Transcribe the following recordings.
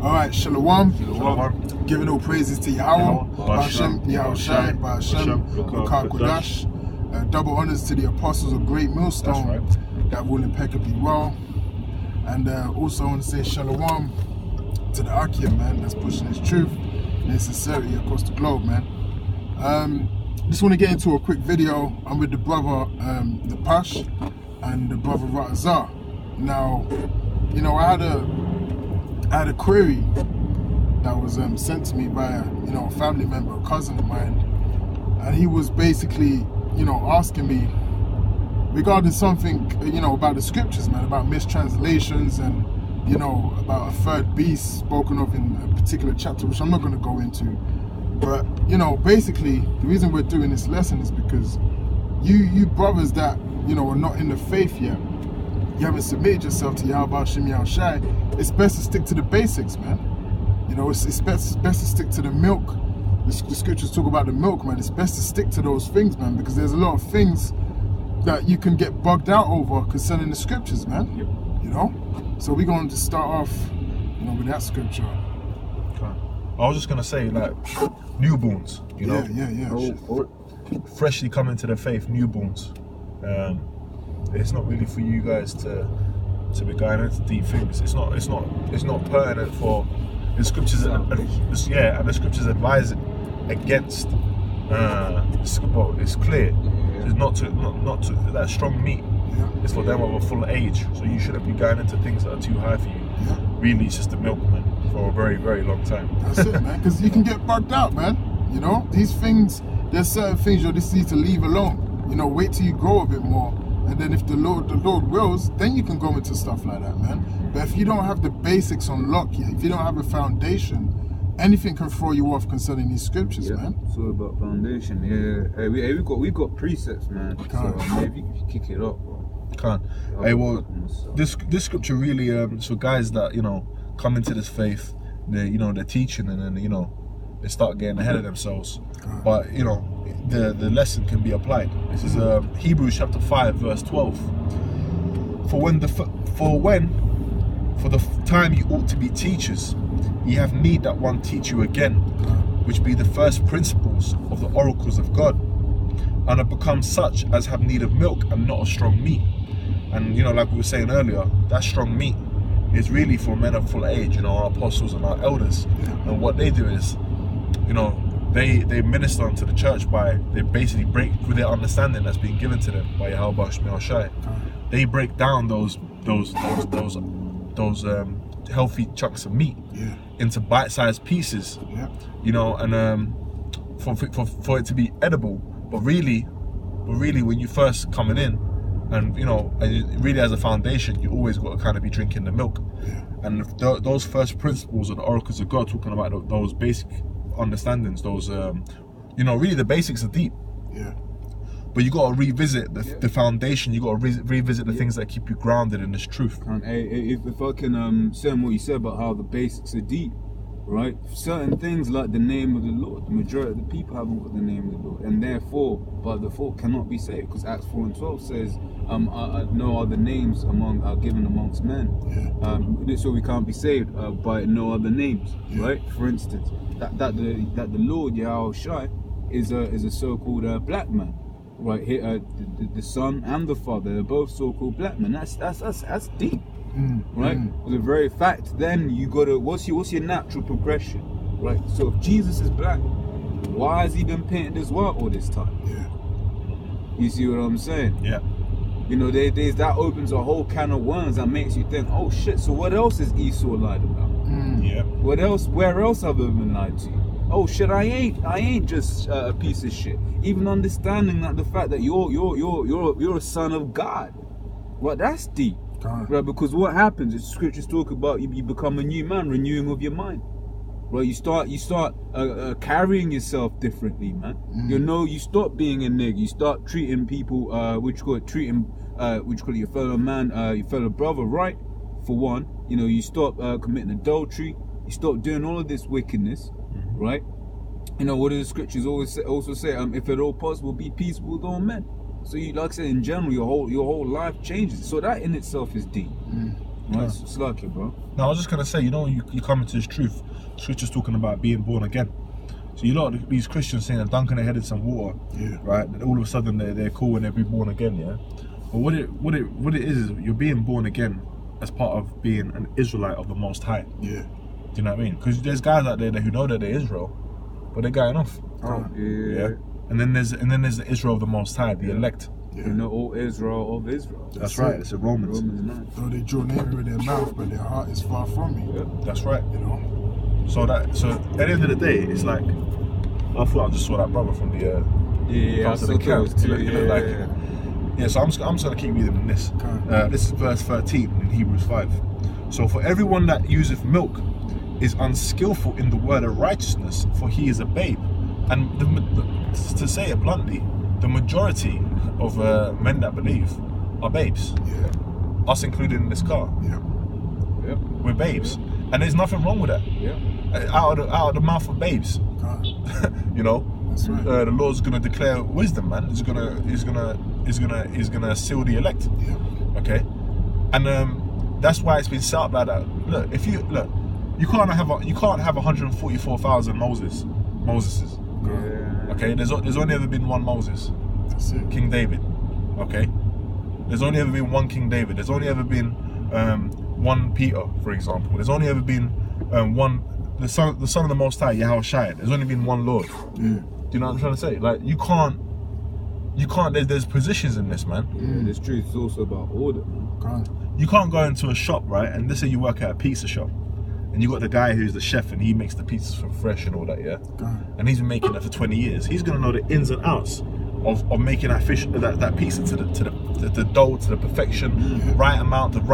Alright, Shalom. Giving all praises to Yahweh, Ba'ashem, Yahushai, Ba'ashem, Rakah Kodash. Double honors to the apostles of Great Millstone that rule impeccably well. And also I want to say Shalom to the Akim, man, that's pushing his truth and his sincerity across the globe, man. Just want to get into a quick video. I'm with the brother, the Pash, and the brother Ratazar. Now, you know, I had a query that was sent to me by a family member, a cousin of mine, and he was basically, asking me regarding something, about the scriptures, man, about mistranslations and, about a third beast spoken of in a particular chapter, which I'm not going to go into. But, basically, the reason we're doing this lesson is because you brothers that, are not in the faith yet, you haven't submitted yourself to Yahweh Ba'ashem Yahushai, it's best to stick to the basics, man. It's best to stick to the milk. The scriptures talk about the milk, man. It's best to stick to those things, man, because there's a lot of things that you can get bugged out over concerning the scriptures, man. Yep. So we're going to start off, with that scripture. I was just gonna say, like, newborns, freshly coming to the faith, newborns. It's not really for you guys to be going into deep things. It's not pertinent for the scriptures. And the scriptures advise against. It's clear. It's not to that strong meat. It's for them of a full age. So you shouldn't be going into things that are too high for you. Really, it's just the milk, man, for a very, very long time. That's it, man. Because you can get bugged out, man. These things. There's certain things you just need to leave alone. Wait till you grow a bit more. And then if the Lord wills, then you can go into stuff like that, man. But if you don't have the basics on lock yet, if you don't have a foundation, anything can throw you off concerning these scriptures, man. It's all about foundation. Hey, we've got precepts, man. So maybe you can kick it up, bro. Hey, well, this scripture really so guys that come into this faith, they're teaching and then they start getting ahead of themselves. But the lesson can be applied. This is Hebrews chapter 5 verse 12. For the time you ought to be teachers, ye have need that one teach you again, which be the first principles of the oracles of God, and have become such as have need of milk and not of strong meat. And like we were saying earlier, that strong meat is really for men of full age, our apostles and our elders. And what they do is, they minister unto the church they basically break with their understanding that's being given to them by Yahweh Ba'ashem Yahushai. They break down those healthy chunks of meat into bite-sized pieces, and for it to be edible. But really, when you first coming in, and really as a foundation, you always got to kind of be drinking the milk. And those first principles of the oracles of God, talking about those basic understandings, those really the basics are deep. But you got to revisit the foundation. You got to revisit the things that keep you grounded in this truth. If I can say on what you said about how the basics are deep, right? Certain things like the name of the Lord, the majority of the people haven't got the name of the Lord, and therefore by default cannot be saved, because Acts 4:12 says no other names are given amongst men. So we can't be saved by no other names, right? For instance, that the Lord Yahushai is a so-called black man, right? Here, the Son and the Father, they're both so-called black men. That's deep. Right? The very fact, then you gotta, what's your natural progression, right? So if Jesus is black, why has he been painted as white all this time? You see what I'm saying? That opens a whole can of worms that makes you think, oh shit, so what else is Esau lied about? What else? Where else have I been lied to? Oh shit, I ain't just a piece of shit. Even understanding that the fact that you're a son of God, well, that's deep. Right, because what happens is scriptures talk about you become a new man, renewing of your mind. Right, you start carrying yourself differently, man. You stop being a nigga. You start treating people, treating your fellow man, your fellow brother, right? For one, you stop committing adultery. You stop doing all of this wickedness, right? What do the scriptures also say? If at all possible, be peaceable with all men. So you, like I said, in general, your whole life changes. So that in itself is deep. Right? It's like it, bro. No, I was just gonna say, you know, you come into this truth. Scripture's talking about being born again. So you lot, these Christians saying they're dunking their head in some water, right? And all of a sudden they're cool and they'll be born again, yeah. But what it is you're being born again as part of being an Israelite of the Most High. Yeah. Do you know what I mean? Because there's guys out there who know that they're Israel, but they're going off. Oh, yeah. And then there's the Israel of the Most High, the elect. Yeah. You know, all Israel of Israel. That's right. It's a Romans. Though they draw near with their mouth, but their heart is far from me. Yeah. That's right. You know. So at the end of the day, it's like I thought I just saw that brother from the I saw those too. So I'm just gonna keep reading in this. This is verse 13 in Hebrews 5. So for everyone that useth milk is unskillful in the word of righteousness, for he is a babe. And to say it bluntly, the majority of men that believe are babes. Yeah. Us included in this car. Yeah. Yep. We're babes, and there's nothing wrong with that. Yeah. Out of the mouth of babes. You know. That's right. The Lord's gonna declare wisdom, man. He's gonna seal the elect. Yeah. Okay. And that's why it's been set up like that. Look, you can't have 144,000 Moseses. Yeah. Okay. There's only ever been one Moses. That's it. King David. Okay. There's only ever been one King David. There's only ever been one Peter, for example. There's only ever been the son of the Most High, Yahweh Shai. There's only been one Lord. Yeah. Do you know what I'm trying to say? Like you can't. There's positions in this, man. Yeah, this truth is also about order, man. You can't go into a shop, right? And let's say you work at a pizza shop, and you got the guy who's the chef, and he makes the pizzas from fresh and all that, yeah. And he's been making that for 20 years. He's gonna know the ins and outs of making that pizza to the dough, to the perfection, the right amount of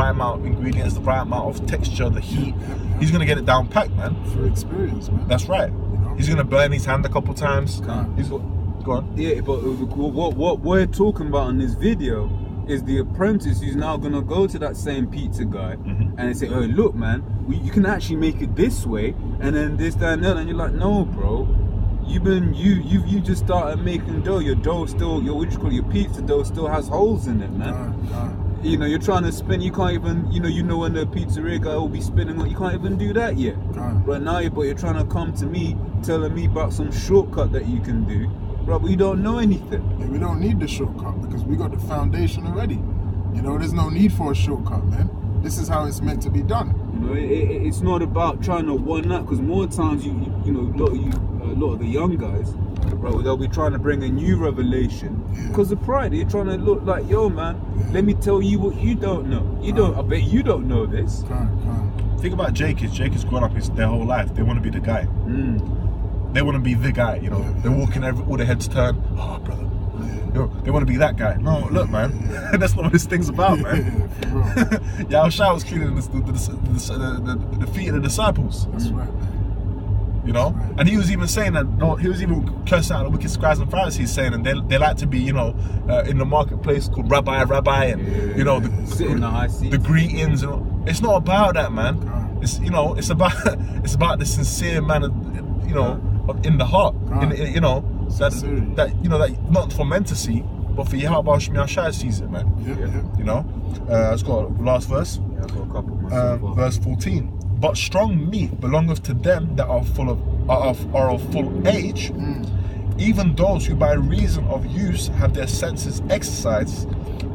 ingredients, the right amount of texture, the heat. He's gonna get it down packed, man. For experience, man. That's right. You know? He's gonna burn his hand a couple times. Go on. Yeah, but what we're talking about in this video is the apprentice who's now gonna go to that same pizza guy and say, "Oh, look, man, you can actually make it this way, and then this, that, and that." And you're like, "No, bro, you just started making dough. Your dough still, your pizza dough still has holes in it, man. You know, you're trying to spin. You can't even, you know when the pizzeria guy will be spinning, you can't even do that yet. But now, you're trying to come to me, telling me about some shortcut that you can do." Bro, we don't know anything. Yeah, we don't need the shortcut because we got the foundation already. You know, there's no need for a shortcut, man. This is how it's meant to be done. You know, it's not about trying to one up, because more times a lot of the young guys, bro, they'll be trying to bring a new revelation because of pride. They're trying to look like, "Yo, man, let me tell you what you don't know. I bet you don't know this." Think about Jacob's grown up their whole life. They want to be the guy. They want to be the guy, you know. They're walking all their heads turn. "Oh, brother." They want to be that guy. No, look, man. That's not what this thing's about, man. Yahweh Shai was cleaning the feet of the disciples. That's right, man. You know? Right. And he was even saying that, he was even cursing out the wicked scribes and Pharisees, saying, and they like to be, in the marketplace called rabbi, and, sit in the high seat. The greetings. It's not about that, man. It's, it's about the sincere man, in the heart, that not for men to see, but for Yahweh Shai sees it, man. It's got last verse. Yeah, I've got a couple myself. Verse 14. But strong meat belongeth to them that are of full age, even those who by reason of use have their senses exercised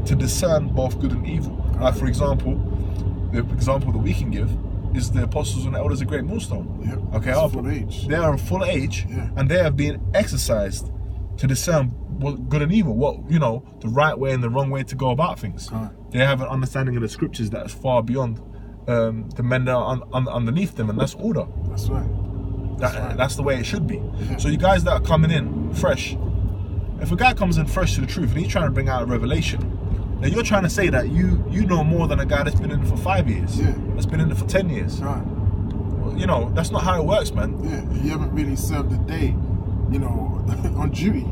to discern both good and evil. Like, for example, the example that we can give is the apostles and the elders of Great Millstone. Okay, full age. They are in full age, and they have been exercised to discern what good and evil, what the right way and the wrong way to go about things. They have an understanding of the scriptures that is far beyond the men that are underneath them, and that's order. That's right. That's the way it should be. So you guys that are coming in fresh, if a guy comes in fresh to the truth and he's trying to bring out a revelation, then you're trying to say that you know more than a guy that's been in it for 5 years, that's been in it for 10 years. Well, that's not how it works, man. You haven't really served a day, on duty.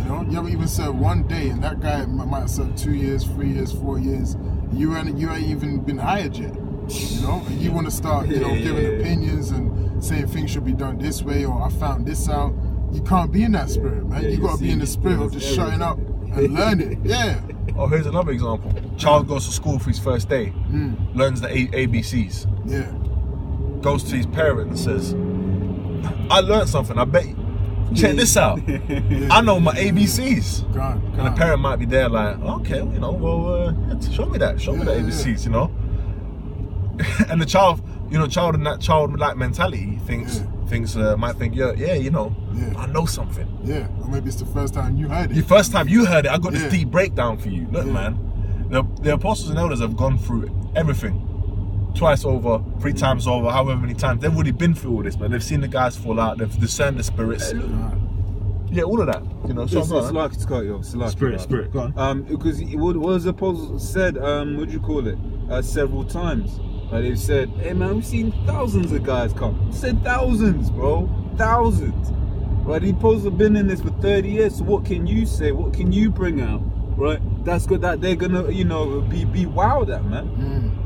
You haven't even served 1 day, and that guy might have served 2 years, 3 years, 4 years. You ain't even been hired yet. And you want to start, giving opinions and saying things should be done this way, or I found this out. You can't be in that spirit, man. You got to be in the spirit of just shutting up and learn it. Yeah. Oh, here's another example. Child goes to school for his first day, learns the ABCs. Yeah. Goes to his parent and says, I learned something, I bet you. Check this out. I know my ABCs. And the parent might be there like, okay, you know, well, show me that. Show me the ABCs, you know. And the child, you know, child in that childlike mentality might think, yeah, you know, I know something. Yeah, or maybe it's the first time you heard it. The first time you heard it, I got this deep breakdown for you. Look, man, the apostles and elders have gone through everything. Twice over, 3 times over, however many times. They've already been through all this, man. They've seen the guys fall out, they've discerned the spirits. Yeah, all of that. You know, so Spirit, go on. Because what the apostles said, what do you call it? Several times. They've said, hey man, we've seen thousands of guys come. Said thousands, bro. Thousands. Right, the apostles have been in this for 30 years, so what can you say? What can you bring out? Right? That's good that they're gonna, you know, be wowed at, man.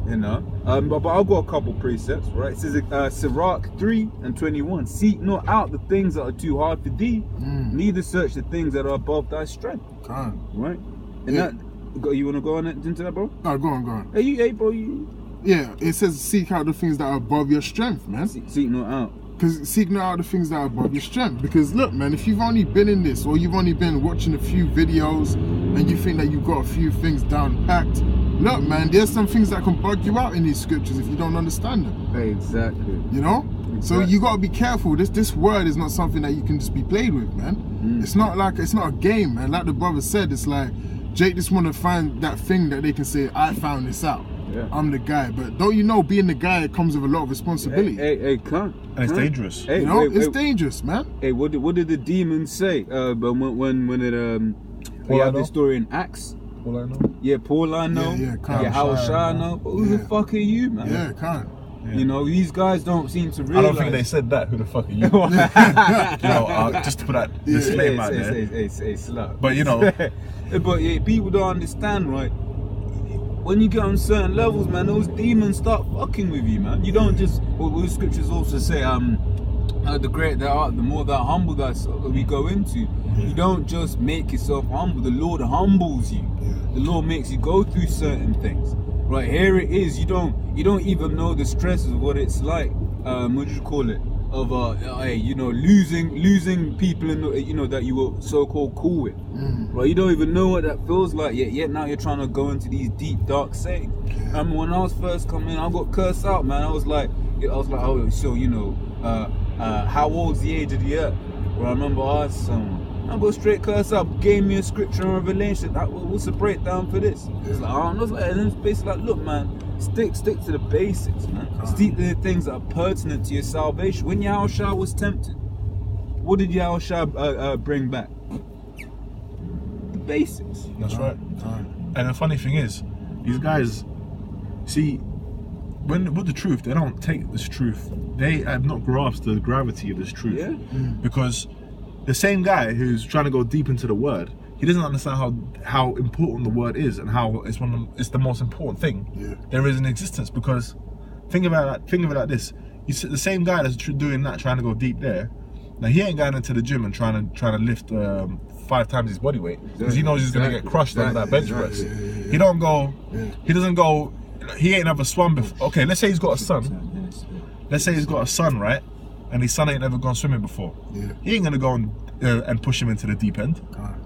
You know, but I've got a couple precepts, right? It says, Sirach 3:21. Seek not out the things that are too hard for thee, neither search the things that are above thy strength. Right? And that, you want to go on into that, bro? No, go on. Hey, bro, Yeah, it says seek out the things that are above your strength, man. Seek not out. Because seek not out the things that are above your strength. Because look, man, if you've only been in this, or you've only been watching a few videos, and you think that you've got a few things down packed, look, man, there's some things that can bug you out in these scriptures if you don't understand them. Exactly. You know? Exactly. So you got to be careful. This word is not something that you can just be played with, man. It's not a game, man. Like the brother said, it's like Jake just want to find that thing that they can say, I found this out. I'm the guy. But don't you know, being the guy comes with a lot of responsibility. Hey, come. And it's dangerous. Hey, you know, it's dangerous, man. Hey, what did the demons say? But when we have this story in Acts. Paul I know. Yeah, Paul I know. Yeah, Howard Shah I know. But who the fuck are you, man? Yeah, can't. You know, these guys don't seem to realize. I don't think they said that. Who the fuck are you? You know, just to put that disclaimer out there. It's slut. But you know, but people don't understand, right? When you get on certain levels, man, those demons start fucking with you, man. You don't just. What the scriptures also say, the more that humble that we go into, you don't just make yourself humble. The Lord humbles you. The Lord makes you go through certain things. Right, here it is. You don't even know the stresses of what it's like. What do you call it? Of you know, losing people in the, you know, that you were so-called cool with. Right, you don't even know what that feels like yet now you're trying to go into these deep dark sayings. When I was first coming in, I got cursed out, man. I was like, oh, so you know, how old's the age of the earth? Well, I remember asking someone, I go straight curse up, gave me a scripture and revelation. What's the breakdown for this? It's like, I don't know. And then it's basically like, look, man, stick to the basics, man. Stick to the things that are pertinent to your salvation. When Yahushua was tempted, what did Yahushua bring back? The basics. That's right. And the funny thing is, these guys, see, with the truth, they don't take this truth. They have not grasped the gravity of this truth. Because the same guy who's trying to go deep into the word, he doesn't understand how important the word is and how it's the most important thing there is in existence. Because think of it like this: the same guy that's doing that, trying to go deep there. Now he ain't going into the gym and trying to lift 5 times his body weight because he knows he's gonna get crushed under that bench press. He don't go. He doesn't go. He ain't never swum before. Okay, let's say he's got a son. Let's say he's got a son, right? And his son ain't never gone swimming before. He ain't gonna go and push him into the deep end.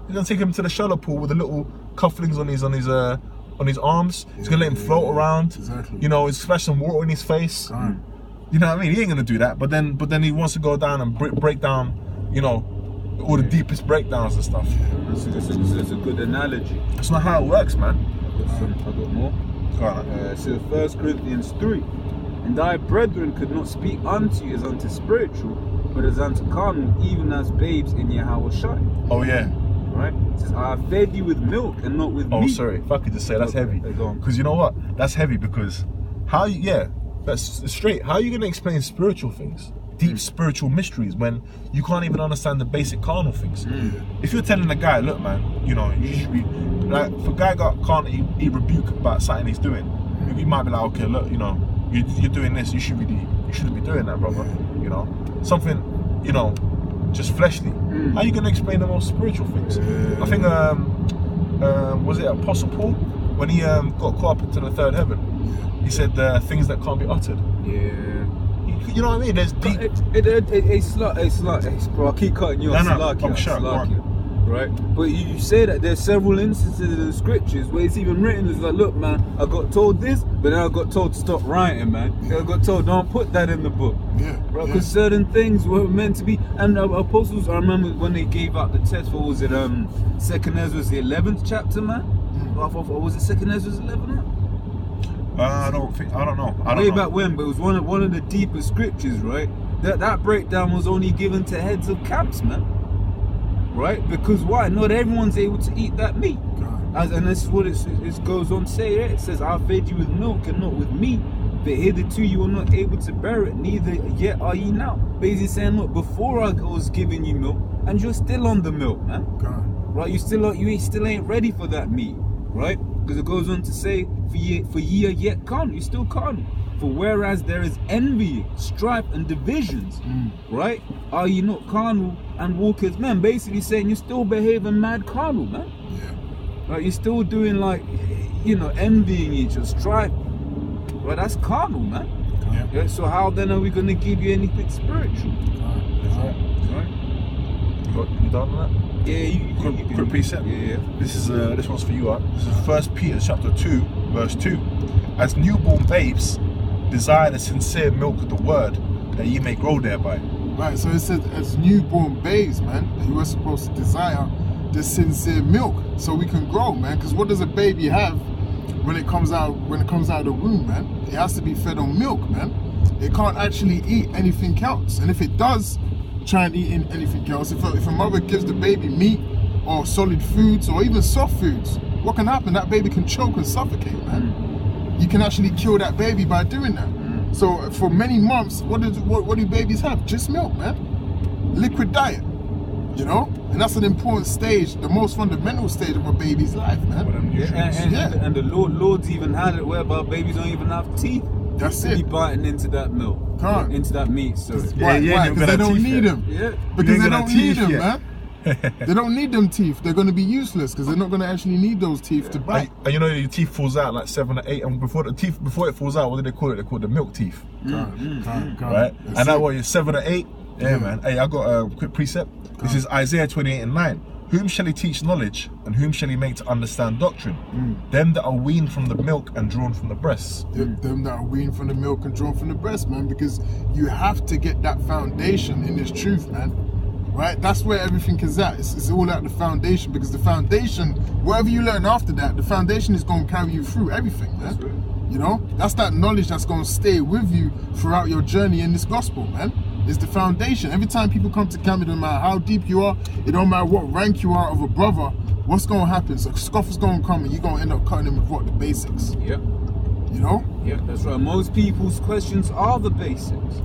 He's gonna take him to the shallow pool with the little cufflinks on his arms. He's gonna let him float around. You know, he's splash some water in his face. You know what I mean? He ain't gonna do that. But then he wants to go down and break down, you know, all the deepest breakdowns and stuff. It's a good analogy. That's not how it works, man. I got more. So 1 Corinthians 3. And thy brethren could not speak unto you as unto spiritual, but as unto carnal, even as babes in Yahushua. Oh yeah. Right? It says, I have fed you with milk and not with meat. Oh, sorry. If I could just say that's heavy. Because you know what? That's heavy because that's straight. How are you going to explain spiritual things? Deep spiritual mysteries when you can't even understand the basic carnal things. If you're telling a guy, look, man, you know, you should be like, if a guy can't eat rebuke about something he's doing, you might be like, okay, look, you know, you're doing this, you shouldn't be doing that, brother. You know, something, you know, just fleshly, how are you going to explain the most spiritual things? I think, was it Apostle Paul, when he got caught up into the third heaven, he said things that can't be uttered. You know what I mean? There's deep. Bro, I keep cutting you off. I'm sure. Right? But you say that there's several instances in the scriptures where it's even written, it's like, look, man, I got told this, but then I got told to stop writing, man. I got told, don't put that in the book. Because certain things were meant to be. And apostles, I remember when they gave out the test for, was it 2nd Ezra's the 11th chapter, man? Was it 2nd Ezra's 11th? I don't know. Way back when, but it was one of the deeper scriptures, right? That breakdown was only given to heads of camps, man. Right? Because why? Not everyone's able to eat that meat. And this is what it goes on to say, right? It says, I fed you with milk and not with meat, but hitherto you were not able to bear it, neither yet are ye now. Basically saying, look, before I was giving you milk, and you're still on the milk, man. Right? You still ain't ready for that meat, right? Because it goes on to say, for ye are yet carnal, you still carnal. For whereas there is envy, strife, and divisions, right? Are ye not carnal and walk as men? Basically saying you're still behaving mad carnal, man. Like you're still doing like, envying each other, strife. Right, that's carnal, man. So how then are we going to give you anything spiritual? Right? You done with that? Yeah, you quick precept. This one's for you, Art. This is 1 Peter chapter 2, verse 2. As newborn babes, desire the sincere milk of the word, that ye may grow thereby. Right, so it says as newborn babes, man, that you were supposed to desire the sincere milk, so we can grow, man. Because what does a baby have when it comes out of the womb, man? It has to be fed on milk, man. It can't actually eat anything else, and if it does try and eat anything else, if a mother gives the baby meat or solid foods or even soft foods, what can happen? That baby can choke and suffocate, man. You can actually kill that baby by doing that. So for many months, what do babies have? Just milk, man. Liquid diet, and that's an important stage, the most fundamental stage of a baby's life, man. And the Lord's even had it whereby babies don't even have teeth. That's it. Be biting into that milk, into that meat. So why? Because they don't need them. Because they don't need them, man. They don't need them teeth. They're going to be useless because they're not going to actually need those teeth to bite. And your teeth falls out like 7 or 8, and before it falls out, what do they call it? They call it the milk teeth. Right? And that what you're 7 or 8. Yeah, man. Hey, I got a quick precept. This is Isaiah 28:9. Whom shall he teach knowledge, and whom shall he make to understand doctrine? Them that are weaned from the milk and drawn from the breasts. Them that are weaned from the milk and drawn from the breast, man, because you have to get that foundation in this truth, man. Right? That's where everything is at. It's all at the foundation, because the foundation, whatever you learn after that, the foundation is going to carry you through everything, man. That's right. That's that knowledge that's going to stay with you throughout your journey in this gospel, man. It's the foundation. Every time people come to camp, it don't matter how deep you are, it don't matter what rank you are of a brother, what's going to happen? So scoffers going to come and you're going to end up cutting them with what? The basics. Yeah, that's right. Most people's questions are the basics.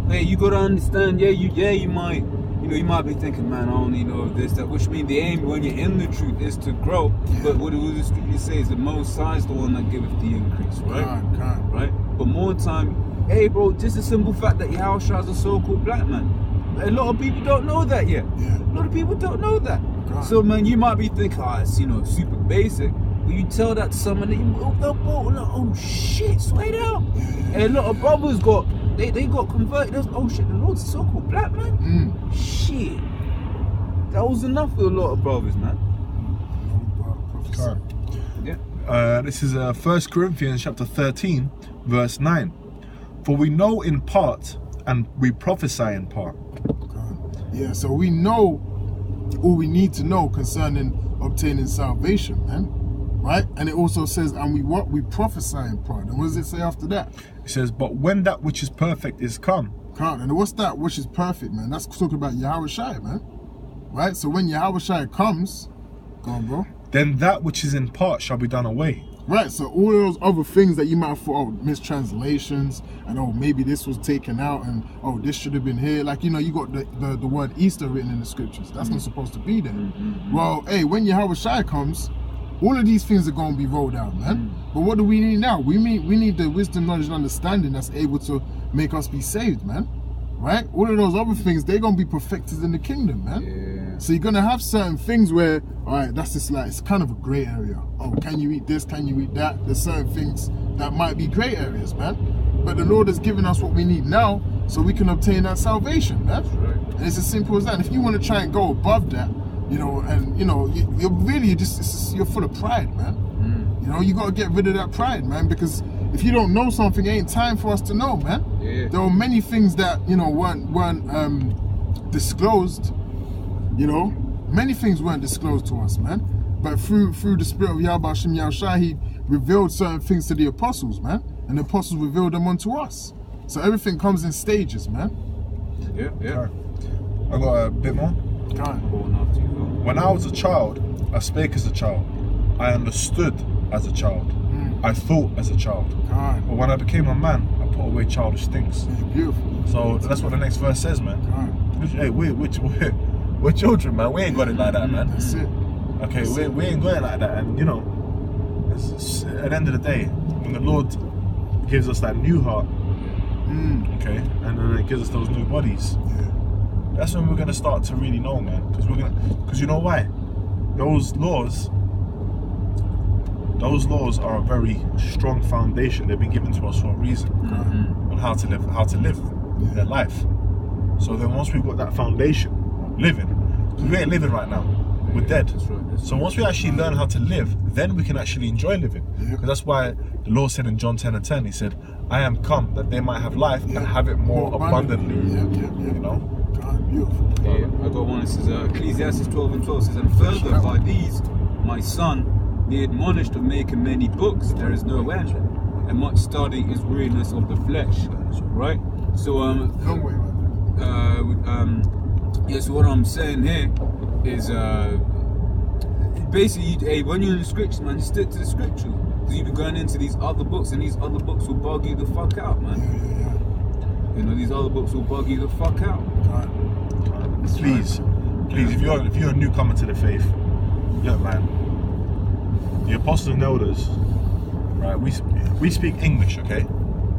Hey, you got to understand, you might, you might be thinking, man, I only know this, that, which means the aim when you're in the truth is to grow. But what the scripture says, the Most High is the one that giveth the increase, right? Right? But more time, hey, bro, just a simple fact that Yahushua is a so-called black man. A lot of people don't know that yet. A lot of people don't know that. So, man, you might be thinking, it's, super basic. But you tell that to someone, oh, shit, swear out. And a lot of brothers they got converted. Oh, shit, the Lord's a so-called black man? Shit. That was enough for a lot of brothers, man. This is 1 Corinthians chapter 13, verse 9. For we know in part, and we prophesy in part. So we know all we need to know concerning obtaining salvation, man. Right? And it also says, and we prophesy in part. And what does it say after that? It says, but when that which is perfect is come. And what's that which is perfect, man? That's talking about Yahushua, man. Right? So when Yahushua comes, go on, bro. Then that which is in part shall be done away. Right, so all those other things that you might have thought, mistranslations, and maybe this was taken out, and this should have been here. Like, you got the word Easter written in the scriptures. That's not supposed to be there. Well, hey, when Yahushua comes, all of these things are going to be rolled out, man. But what do we need now? We need the wisdom, knowledge, and understanding that's able to make us be saved, man. right? All of those other things, they're gonna be perfected in the kingdom, man. Yeah. So you're gonna have certain things where, all right, that's just like, it's kind of a gray area. Oh, can you eat this? Can you eat that? There's certain things that might be gray areas, man. But the Lord has given us what we need now, so we can obtain that salvation, man. That's right. And it's as simple as that. And if you want to try and go above that, you know, and you know, you're really just you're full of pride, man. You know, you gotta get rid of that pride, man, because if you don't know something, it ain't time for us to know, man. Yeah. There were many things that, you know, weren't disclosed. You know, many things weren't disclosed to us, man. But through the spirit of Yahweh Shem Yahushua, he revealed certain things to the apostles, man, and the apostles revealed them unto us. So everything comes in stages, man. Yeah. I got a bit more. Go on. When I was a child, I spake as a child. I understood as a child. I thought as a child. God. But when I became a man, I put away childish things. Yeah, beautiful. So that's what the next verse says, man. God. Hey, we're children, man. We ain't got it like that, man. That's it. Okay, we ain't got it like that. And you know, at the end of the day, when the Lord gives us that new heart, okay, and then it gives us those new bodies, that's when we're gonna start to really know, man. Because you know why? Those laws are a very strong foundation. They've been given to us for a reason on how to live their life. So then once we've got that foundation of living, because we ain't living right now, we're dead. That's right. So once we actually learn how to live, then we can actually enjoy living. Because that's why the Lord said in John 10:10, he said, I am come that they might have life and have it more abundantly. You know? God, beautiful. Yeah, I got one that says, Ecclesiastes 12:12 says, and further by these, my son, be admonished of making many books, there is no end, and much study is weariness of the flesh. Right? So so what I'm saying here is basically, hey, when you're in the scriptures, man, you stick to the scriptures. Because you be going into these other books, and these other books will bug you the fuck out, man. You know, these other books will bug you the fuck out. Please, if you're a newcomer to the faith, look, man, the apostles and elders, right? We speak English, okay?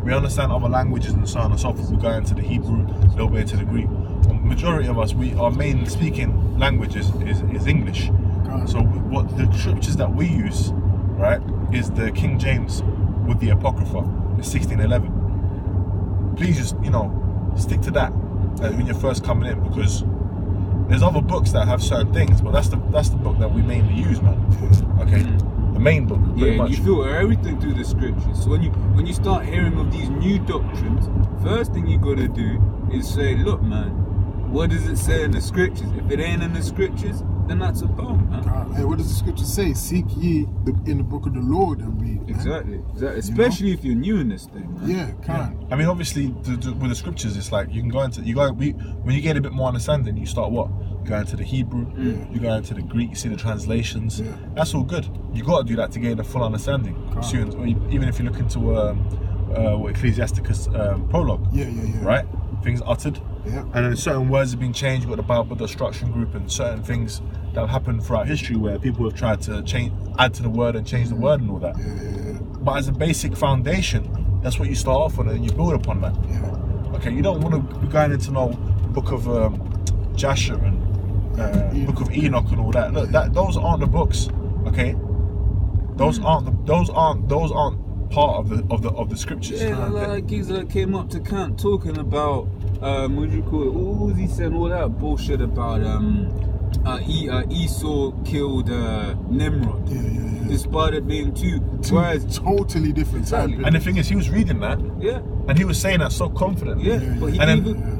We understand other languages and so on and so forth. We go into the Hebrew, a little bit into the Greek. The majority of us, our main speaking language is English. So what the scriptures that we use, right, is the King James with the Apocrypha, the 1611. Please just, you know, stick to that when you're first coming in, because there's other books that have certain things, but that's the book that we mainly use, man. Okay, the main book. Yeah, much. you filter everything through the scriptures. So when you start hearing of these new doctrines, first thing you gotta do is say, look, man, what does it say in the scriptures? If it ain't in the scriptures, then that's a bone, man. Hey, what does the scripture say? Seek ye in the book of the Lord and read. Man. Exactly. Especially if you're new in this thing, man. Yeah. I mean, obviously, with the scriptures, it's like you can go into when you get a bit more understanding, you start what? You go into the Hebrew, you go into the Greek, you see the translations. Yeah. That's all good. You got to do that to gain a full understanding. Even if you look into what Ecclesiasticus prologue, right? Things uttered. Yeah. And then certain words have been changed. You've got the Bible Destruction Group and certain things that have happened throughout history where people have tried to add to the word and change the word and all that. But as a basic foundation, that's what you start off on, and you build upon that. Okay, you don't want to be going into no book of Jasher and book of Enoch and all that. Look, those aren't the books. Okay, those aren't part of the scriptures. Yeah, like geezer came up to camp talking about what do you call it? What was he saying? All that bullshit about Esau killed Nimrod. Despite it being two totally different time. And the thing is, he was reading that. And he was saying that so confident. But he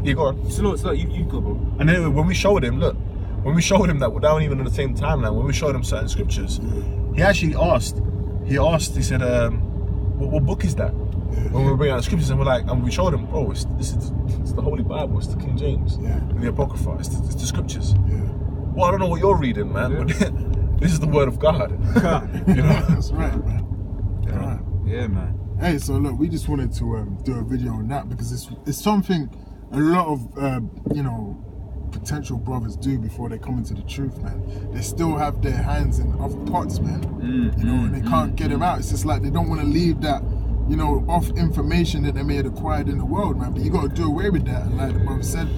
you go on. Slow, you go, bro. And then when we showed him, that without even in the same timeline, when we showed him certain scriptures, he actually asked. He said, what book is that? When we bring out the scriptures, and we showed him, oh, it's the Holy Bible, it's the King James, and the Apocrypha, it's the scriptures. Well, I don't know what you're reading, man, but this is the word of God. You know? That's right, man. Yeah, man. Hey, so look, we just wanted to do a video on that because it's something a lot of potential brothers do before they come into the truth, man. They still have their hands in other pots, man. You know, and they can't get them out. It's just like they don't want to leave that, you know, off information that they may have acquired in the world, man. But you got to do away with that. And like the brother said,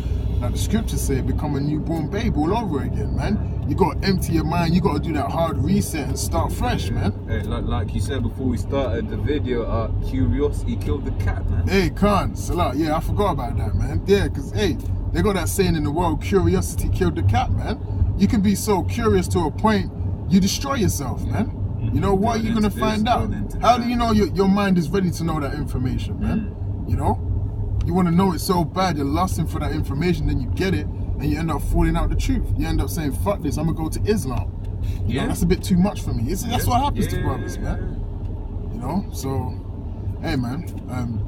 like the scriptures say, become a newborn babe all over again, man. You got to empty your mind. You got to do that hard reset and start fresh, man. Hey, like you said before we started the video, curiosity killed the cat, man. Hey, Khan, Salah. Yeah, I forgot about that, man. Yeah, because, hey, they got that saying in the world, curiosity killed the cat, man. You can be so curious to a point, you destroy yourself, man. You know, what are you going to find out? How do you know your mind is ready to know that information, man? You know? You want to know it so bad, you're lusting for that information, then you get it, and you end up falling out the truth. You end up saying, fuck this, I'm going to go to Islam. You know, that's a bit too much for me. That's what happens to brothers, man. You know? So, hey, man,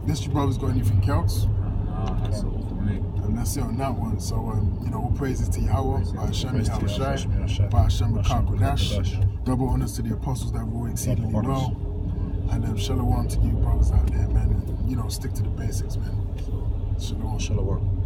this your brothers got anything else? That's all for me. And that's it on that one. So, you know, all praises to Yahweh, by Hashem Yahushai, by Hashem B'Kakodash. Double honors to the apostles that rule exceedingly well. And shalom to you brothers out there, man. And, you know, stick to the basics, man. So, shalom. Shalom.